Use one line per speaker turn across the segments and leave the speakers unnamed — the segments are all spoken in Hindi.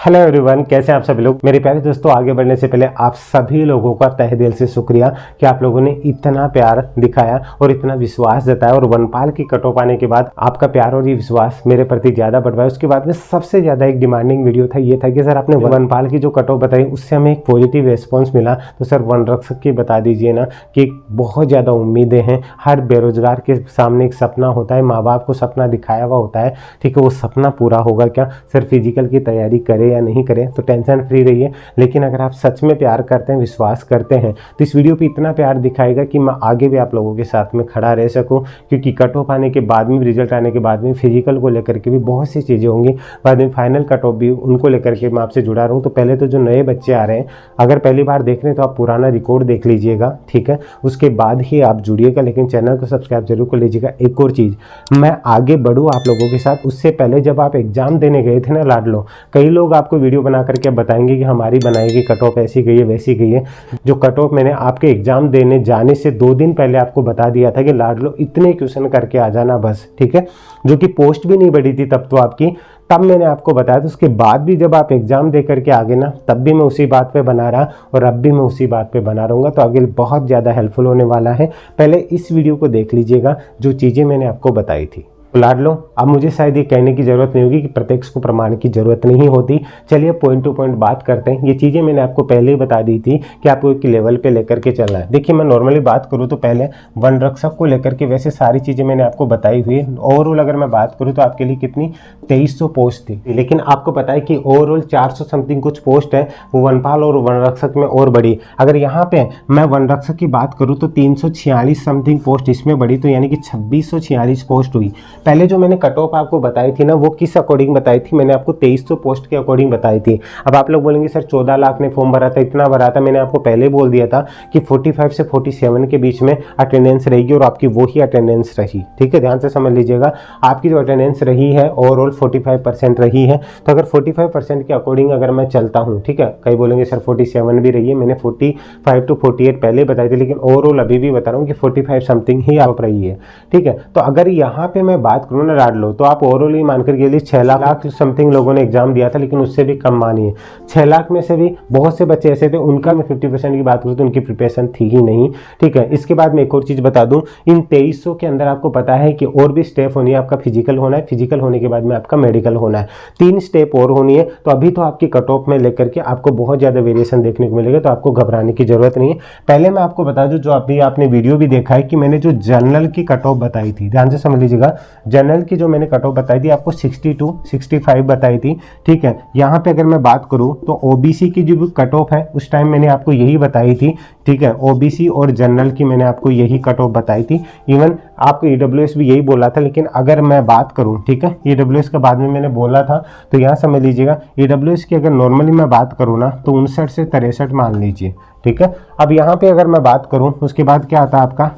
हेलो एवरीवन, कैसे हैं आप सभी लोग। मेरे प्यारे दोस्तों, आगे बढ़ने से पहले आप सभी लोगों का तहे दिल से शुक्रिया कि आप लोगों ने इतना प्यार दिखाया और इतना विश्वास जताया। और वनपाल की कट ऑफ आने के बाद आपका प्यार और ये विश्वास मेरे प्रति ज़्यादा बढ़ पाया। उसके बाद में सबसे ज़्यादा एक डिमांडिंग वीडियो था, ये था कि सर आपने वनपाल की जो कट ऑफ बताई उससे हमें एक पॉजिटिव रिस्पॉन्स मिला, तो सर वन रक्षक की बता दीजिए ना कि बहुत ज़्यादा उम्मीदें हैं। हर बेरोजगार के सामने एक सपना होता है, माँ बाप को सपना दिखाया हुआ होता है, ठीक है। वो सपना पूरा होगा क्या? सर फिजिकल की तैयारी करें या नहीं करें, तो टेंशन फ्री रहिए। लेकिन अगर आप सच में प्यार करते हैं, विश्वास करते हैं, तो इस वीडियो पे इतना प्यार दिखाएगा कि मैं आगे भी आप लोगों के साथ में खड़ा रह सकूं। क्योंकि कट ऑफ आने के बाद में, रिजल्ट आने के बाद में फिजिकल को लेकर के भी बहुत सी चीज़ें होंगी, बाद में फाइनल कट ऑफ भी उनको लेकर के मैं आपसे जुड़ा रहा हूँ। तो पहले तो जो नए बच्चे आ रहे हैं, अगर पहली बार देख रहे हैं तो आप पुराना रिकॉर्ड देख लीजिएगा, ठीक है। उसके बाद ही आप जुड़िएगा, लेकिन चैनल को सब्सक्राइब जरूर कर लीजिएगा। एक और चीज़, मैं आगे बढ़ूँ आप लोगों के साथ, उससे पहले जब आप एग्जाम देने गए थे ना लाडलो, कई लोग आपको वीडियो बना करके बताएंगे कि हमारी बनाई गई कट ऑफ ऐसी गई है वैसी गई है। जो कट ऑफ मैंने आपके एग्जाम देने जाने से 2 दिन पहले आपको बता दिया था कि लाडलो इतने क्वेश्चन करके आ जाना बस, ठीक है। जो कि पोस्ट भी नहीं बढ़ी थी तब तो आपकी, तब मैंने आपको बताया था। उसके बाद भी जब आप एग्जाम दे करके आगे ना, तब भी मैं उसी बात पे बना रहा और अब भी मैं उसी बात पे बना रहूँगा। तो आगे बहुत ज़्यादा हेल्पफुल होने वाला है। पहले इस वीडियो को देख लीजिएगा, जो चीज़ें मैंने आपको बताई थी। लाडलो, अब मुझे शायद ये कहने की ज़रूरत नहीं होगी कि प्रत्यक्ष को प्रमाण की ज़रूरत नहीं होती। चलिए पॉइंट टू पॉइंट बात करते हैं। ये चीज़ें मैंने आपको पहले ही बता दी थी कि आपको एक लेवल पे लेकर के चलना है। देखिए, मैं नॉर्मली बात करूँ तो पहले वन रक्षक को लेकर के वैसे सारी चीज़ें मैंने आपको बताई हुई है। ओवरऑल अगर मैं बात करूँ तो आपके लिए कितनी 2300 पोस्ट थी, लेकिन आपको पता है कि ओवरऑल 400 समथिंग कुछ पोस्ट है वो वनपाल और वन रक्षक में और बढ़ी। अगर यहाँ पे मैं वन रक्षक की बात करूँ तो 346 समथिंग पोस्ट इसमें बढ़ी, तो यानी कि 2646 पोस्ट हुई। पहले जो मैंने कट ऑफ आपको बताई थी ना, वो किस अकॉर्डिंग बताई थी? मैंने आपको 2300 पोस्ट के अकॉर्डिंग बताई थी। अब आप लोग बोलेंगे सर 14 लाख ने फॉर्म भरा था, इतना भरा था। मैंने आपको पहले बोल दिया था कि 45 से 47 के बीच में अटेंडेंस रहेगी और आपकी वही अटेंडेंस रही, ठीक है। ध्यान से समझ लीजिएगा, आपकी जो अटेंडेंस रही है ओवरऑल 45% रही है। तो अगर 45% के अकॉर्डिंग अगर मैं चलता हूँ, ठीक है, कई बोलेंगे सर 47 भी रही है, मैंने 45 to 48 पहले बताई थी, लेकिन ओवरऑल अभी भी बता रहा हूँ कि 45 समथिंग ही आप रही है, ठीक है। तो अगर यहाँ पे मैं बात करूँ ना लाडलो, तो आप ओवरऑल ही मानकर के लिए 6 लाख समथिंग लोगों ने एग्जाम दिया था, लेकिन उससे भी कम मानिए। 6 लाख में से भी बहुत से बच्चे ऐसे थे, उनका मैं 50% की बात करूँ तो उनकी प्रिपरेशन थी ही नहीं, ठीक है। इसके बाद मैं एक और चीज़ बता दूं, इन 2300 के अंदर आपको पता है कि और भी स्टेप होनी है। आपका फिजिकल होना है, फिजिकल होने के बाद में आपका मेडिकल होना है, 3 स्टेप और होनी है। तो अभी तो आपकी कट ऑफ में लेकर के आपको बहुत ज़्यादा वेरिएशन देखने को मिलेगा, तो आपको घबराने की जरूरत नहीं है। पहले मैं आपको बता दूं, जो अभी आपने वीडियो भी देखा है कि मैंने जो जनरल की कट ऑफ बताई थी, ध्यान से समझ लीजिएगा। जनरल की जो मैंने कट ऑफ बताई थी आपको 62 65 बताई थी, ठीक है। यहाँ पे अगर मैं बात करूँ तो ओबीसी की जो कट ऑफ है उस टाइम मैंने आपको यही बताई थी, ठीक है। ओबीसी और जनरल की मैंने आपको यही कट ऑफ बताई थी। इवन आपको ईडब्ल्यूएस भी यही बोला था, लेकिन अगर मैं बात करूँ, ठीक है, ईडब्ल्यूएस का बाद में मैंने बोला था, तो यहाँ समझ लीजिएगा ईडब्ल्यूएस की अगर नॉर्मली मैं बात करूँ ना, तो 59 से 63 मान लीजिए, ठीक है। अब यहाँ पे अगर मैं बात करूँ, उसके बाद क्या आता है आपका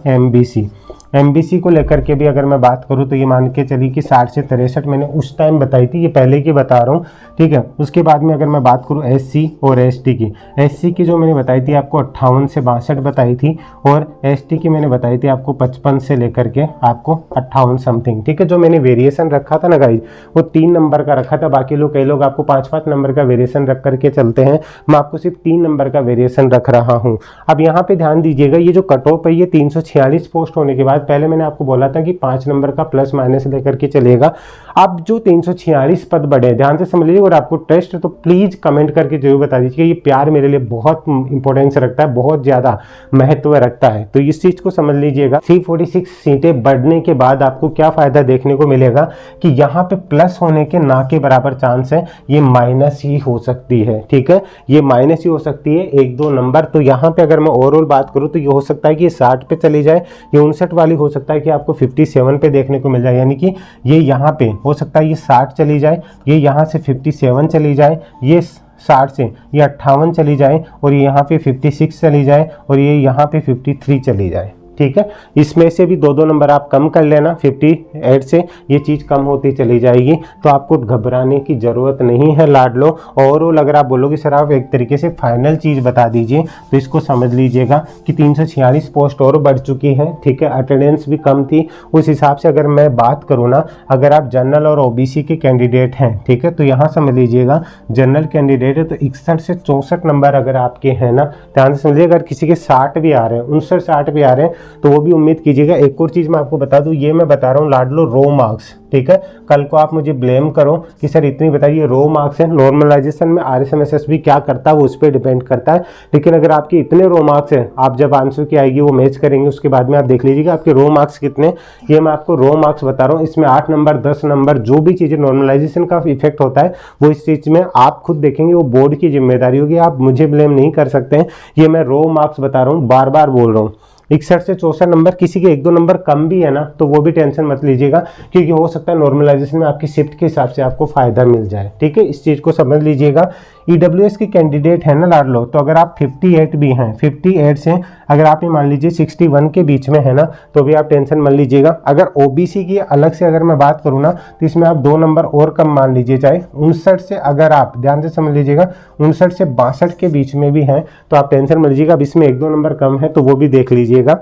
एमबीसी को लेकर के भी अगर मैं बात करूं तो ये मान के चलिए कि 60 से 63 मैंने उस टाइम बताई थी, ये पहले की बता रहा हूं, ठीक है। उसके बाद में अगर मैं बात करूं एससी और एससी की जो मैंने बताई थी आपको 58 से 62 बताई थी, और एसटी की मैंने बताई थी आपको 55 से लेकर के आपको 58 समथिंग, ठीक है। जो मैंने वेरिएशन रखा था ना गाइस, वो 3 नंबर का रखा था। बाकी लोग, कई लोग आपको 5-5 नंबर का वेरिएशन रख करके चलते हैं, मैं आपको सिर्फ 3 नंबर का वेरिएशन रख रहा हूँ। अब यहाँ पे ध्यान दीजिएगा, ये जो कट ऑफ है ये 346 पोस्ट होने के बाद पहले मैंने आपको बोला था कि 5 नंबर का प्लस माइनस लेकर के चलेगा। अब जो 346 पद बढ़े, ध्यान से समझ लीजिए। और आपको टेस्ट तो प्लीज कमेंट करके जरूर बता दीजिए। ये प्यार मेरे लिए बहुत इंपॉर्टेंस रखता है, बहुत ज्यादा महत्व रखता है, तो इस चीज को समझ लीजिएगा। 346 सीटें बढ़ने के बाद आपको क्या फायदा देखने को मिलेगा कि यहाँ पे प्लस होने के ना के बराबर चांस है, ये माइनस ही हो सकती है, ठीक है। ये माइनस ही हो सकती है 1-2 नंबर। तो यहाँ पे अगर मैं ओवरऑल बात करूँ तो ये हो सकता है कि 60 पे चली जाए, ये 59 वाली हो सकता है कि आपको 57 पे देखने को मिल जाए, यानी कि ये यहाँ पे हो सकता है ये 60 चली जाए, ये यहाँ से 57 चली जाए, ये 60 से ये 58 चली जाए, और ये यहाँ पे 56 चली जाए, और ये यहाँ पे 53 चली जाए, ठीक है। इसमें से भी 2-2 नंबर आप कम कर लेना, 58 से ये चीज़ कम होती चली जाएगी, तो आपको घबराने की ज़रूरत नहीं है लाडलो। ओवरऑल अगर आप बोलोगे सर आप एक तरीके से फाइनल चीज़ बता दीजिए, तो इसको समझ लीजिएगा कि 346 पोस्ट और बढ़ चुकी है, ठीक है। अटेंडेंस भी कम थी, उस हिसाब से अगर मैं बात करूँ ना, अगर आप जनरल और ओबीसी के कैंडिडेट हैं, ठीक है, तो यहाँ समझ लीजिएगा जनरल कैंडिडेट है तो 61 से 64 नंबर अगर आपके हैं ना, ध्यान से समझिए। अगर किसी के 60 भी आ रहे हैं, 59-60 भी आ रहे हैं, तो वो भी उम्मीद कीजिएगा। एक और चीज़ मैं आपको बता दूं, ये मैं बता रहा हूँ लाडलो रो मार्क्स, ठीक है। कल को आप मुझे ब्लेम करो कि सर इतनी बताइए रो मार्क्स है। नॉर्मलाइजेशन में RSMSS भी क्या करता है वो उस पर डिपेंड करता है, लेकिन अगर आपके इतने रो मार्क्स हैं, आप जब आंसर की आएगी वो मैच करेंगे, उसके बाद में आप देख लीजिएगा आपके रो मार्क्स कितने। ये मैं आपको रो मार्क्स बता रहा हूँ, इसमें 8 नंबर 10 नंबर जो भी चीज़ें नॉर्मलाइजेशन का इफेक्ट होता है वो इस चीज़ में आप खुद देखेंगे, वो बोर्ड की जिम्मेदारी होगी, आप मुझे ब्लेम नहीं कर सकते हैं। ये मैं रो मार्क्स बता रहा हूँ, बार बार बोल रहा हूँ। 61 से 64 नंबर, किसी के 1-2 नंबर कम भी है ना, तो वो भी टेंशन मत लीजिएगा, क्योंकि हो सकता है नॉर्मलाइजेशन में आपकी शिफ्ट के हिसाब से आपको फायदा मिल जाए, ठीक है। इस चीज़ को समझ लीजिएगा। EWS के कैंडिडेट है ना लाडलो, तो अगर आप 58 भी हैं, 58 से अगर आप ये मान लीजिए 61 के बीच में है ना, तो भी आप टेंशन मत लीजिएगा। अगर OBC की अलग से अगर मैं बात करूँ ना, तो इसमें आप 2 नंबर और कम मान लीजिए, चाहे 59 से, अगर आप ध्यान से समझ लीजिएगा 59 से 62 के बीच में भी हैं, तो आप टेंशन मत लीजिएगा। अब इसमें 1-2 नंबर कम है तो वो भी देख लीजिएगा।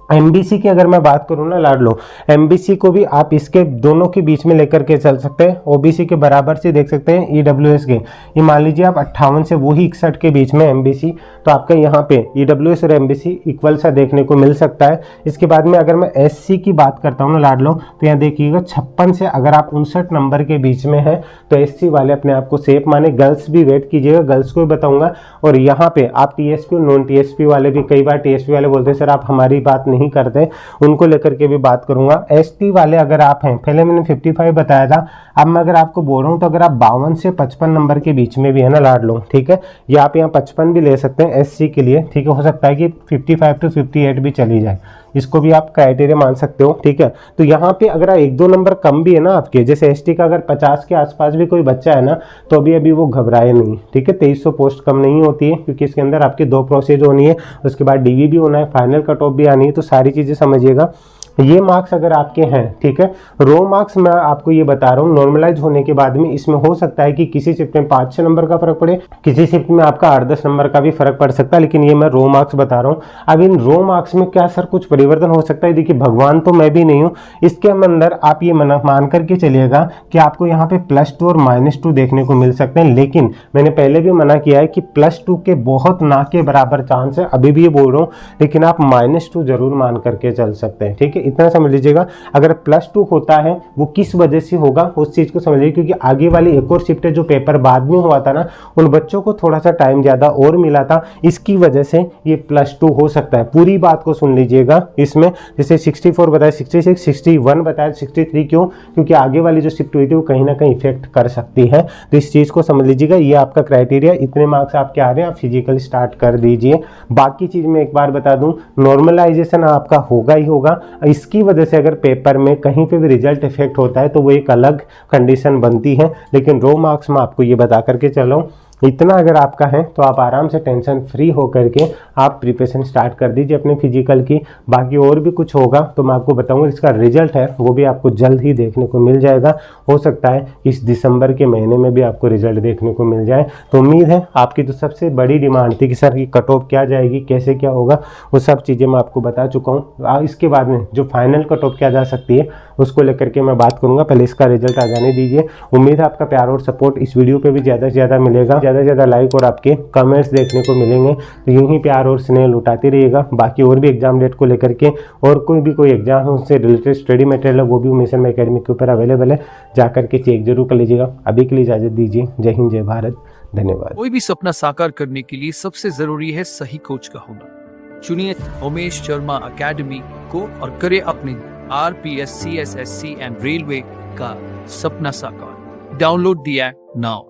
MBC की अगर मैं बात करूँ ना लाडलो, MBC को भी आप इसके दोनों के बीच में लेकर के चल सकते हैं, OBC के बराबर से देख सकते हैं EWS के। ये मान लीजिए आप 58 से वही 61 के बीच में MBC, तो आपका यहाँ पे EWS और MBC इक्वल सा देखने को मिल सकता है। इसके बाद में अगर मैं SC की बात करता हूँ ना लाडलो, तो यहाँ देखिएगा 56 से अगर आप 59 नंबर के बीच में है तो SC वाले अपने आप को सेफ माने। गर्ल्स भी वेट कीजिएगा, गर्ल्स को भी बताऊंगा। और यहाँ पे आप TSP और नॉन TSP वाले भी, कई बार TSP वाले बोलते हैं सर आप हमारी बात नहीं करते, उनको लेकर के भी बात करूंगा। ST वाले अगर आप हैं, पहले मैंने 55 बताया था, अब मैं अगर आपको बोल रहा हूं तो अगर आप 52 से 55 नंबर के बीच में भी है ना लाडलो, ठीक है, या आप यहाँ 55 भी ले सकते हैं SC के लिए, ठीक है। हो सकता है कि 55 to 58 भी चली जाए, इसको भी आप क्राइटेरिया मान सकते हो, ठीक है। तो यहाँ पे अगर 1-2 नंबर कम भी है ना आपके, जैसे ST का अगर 50 के आसपास भी कोई बच्चा है ना, तो अभी वो घबराए नहीं, ठीक है। 2300 पोस्ट कम नहीं होती है, क्योंकि इसके अंदर आपकी 2 प्रोसेस होनी है, उसके बाद DV भी होना है, फाइनल कट ऑफ भी आनी है, तो सारी चीज़ें समझिएगा। ये मार्क्स अगर आपके हैं, ठीक है। रो मार्क्स मैं आपको ये बता रहा हूँ, नॉर्मलाइज होने के बाद में इसमें हो सकता है कि किसी शिफ्ट में 5-6 नंबर का फर्क पड़े, किसी शिफ्ट में आपका 8-10 नंबर का भी फर्क पड़ सकता है, लेकिन ये मैं रो मार्क्स बता रहा हूँ। अब इन रो मार्क्स में क्या सर कुछ परिवर्तन हो सकता है? देखिए भगवान तो मैं भी नहीं हूँ, इसके अंदर आप ये मान करके चलिएगा कि आपको यहाँ पे +2 और -2 देखने को मिल सकते हैं, लेकिन मैंने पहले भी मना किया है कि +2 के बहुत ना के बराबर चांस है, अभी भी ये बोल रहा हूँ, लेकिन आप -2 जरूर मान करके चल सकते हैं, ठीक है। इतना समझ लीजिएगा। अगर +2 होता है वो किस वजह से होगा उस चीज को समझिए, क्योंकि आगे वाली एक और शिफ्ट है जो पेपर बाद में हुआ था ना, उन बच्चों को थोड़ा सा टाइम ज्यादा और मिला था, इसकी वजह से ये +2 हो सकता है। पूरी बात को सुन लीजिएगा। इसमें जैसे 64 बताया, 66, 61 बताया, 63 क्यों? क्योंकि आगे वाली जो शिफ्ट हुई थी वो कहीं ना कहीं इफेक्ट कर सकती है, तो इस चीज को समझ लीजिएगा। ये आपका क्राइटेरिया, इतने मार्क्स आपके आ रहे हैं, आप फिजिकल स्टार्ट कर दीजिए। बाकी चीज में एक बार बता दूं, नॉर्मलाइजेशन आपका होगा ही होगा, इसकी वजह से अगर पेपर में कहीं पे भी रिजल्ट इफेक्ट होता है तो वो एक अलग कंडीशन बनती है, लेकिन रो मार्क्स में आपको ये बता करके चलो, इतना अगर आपका है तो आप आराम से टेंशन फ्री होकर के आप प्रिपरेशन स्टार्ट कर दीजिए अपने फिजिकल की। बाकी और भी कुछ होगा तो मैं आपको बताऊंगा, इसका रिजल्ट है वो भी आपको जल्द ही देखने को मिल जाएगा। हो सकता है इस दिसंबर के महीने में भी आपको रिजल्ट देखने को मिल जाए। तो उम्मीद है, आपकी तो सबसे बड़ी डिमांड थी कि सर की कट ऑफ क्या जाएगी, कैसे क्या होगा, वो सब चीज़ें मैं आपको बता चुका हूँ। इसके बाद में जो फाइनल कट ऑफ क्या जा सकती है उसको लेकर के मैं बात करूँगा, पहले इसका रिजल्ट आ जाने दीजिए। उम्मीद है आपका प्यार और सपोर्ट इस वीडियो पर भी ज़्यादा से ज़्यादा मिलेगा, ज़्यादा से ज़्यादा लाइक और आपके कमेंट्स देखने को मिलेंगे। तो यूं ही प्यार और स्नेह लुटाते रहिएगा। बाकी और भी एग्जाम डेट को लेकर के और कोई एग्जाम है उससे रिलेटेड स्टडी मटेरियल है वो भी मिशन में एकेडमी के ऊपर अवेलेबल है, जाकर के चेक जरूर कर लीजिएगा। अभी के लिए इजाजत दीजिए। जय हिंद, जय भारत, धन्यवाद।
कोई भी सपना साकार करने के लिए सबसे जरूरी है सही कोच का होना। चुनिए उमेश शर्मा अकेडमी को और करे अपने RPS, CSSC एंड रेलवे का सपना साकार। Download the app now.